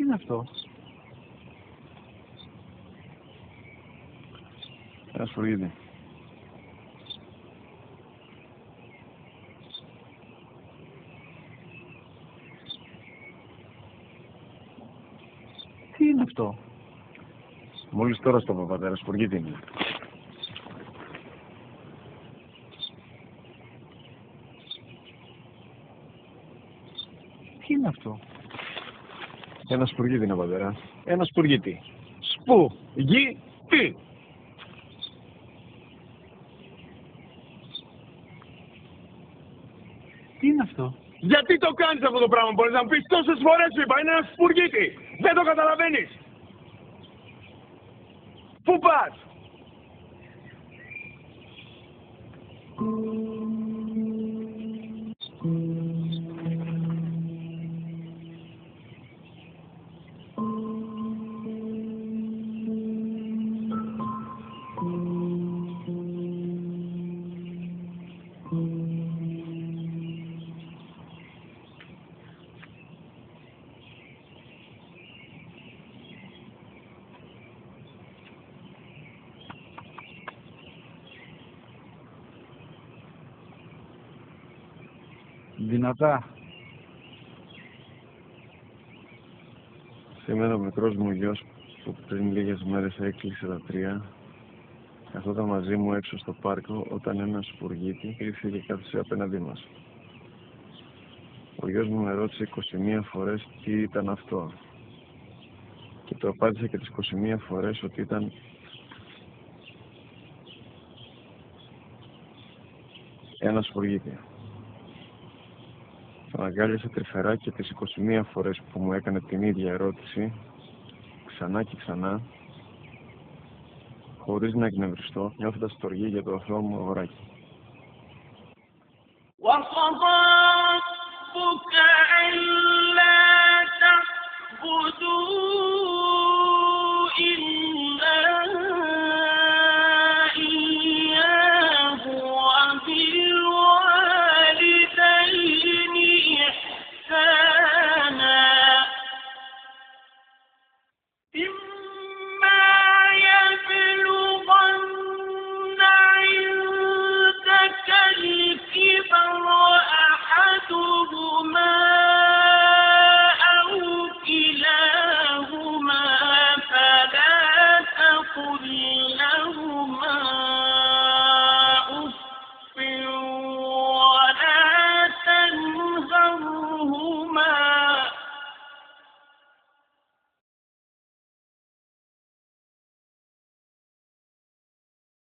είναι αυτό? Ένα σφουργίτη. Τι είναι αυτό? Μόλις τώρα στο πατέρα, σφουργίτη είναι. Τι είναι αυτό? Ένα σπουργίτη είναι, πατέρα. Ένα σπουργίτη. Σπου-γι-τι. Τι είναι αυτό? Γιατί το κάνεις αυτό το πράγμα, μπορείς να μου πεις? Τόσες φορές σου είπα, είναι ένα σπουργίτη. Δεν το καταλαβαίνεις. Πού πας? Δυνατά. Σήμερα ο μικρός μου γιος που πριν λίγες μέρες έκλεισε τα 3 καθόταν μαζί μου έξω στο πάρκο όταν ένας σπουργίτη ήρθε και κάθισε απέναντί μας. Ο γιος μου με ρώτησε 21 φορές τι ήταν αυτό και του απάντησε και τις 21 φορές ότι ήταν ένα σπουργίτη. Τον αγκάλιασα τρυφερά και τις 21 φορές που μου έκανε την ίδια ερώτηση, ξανά και ξανά, χωρίς να εκνευριστώ, νιώθοντας στοργή για το αθώο μου αγοράκι. وَقَضَى رَبُّكَ أَلَّا تَعْبُدُوا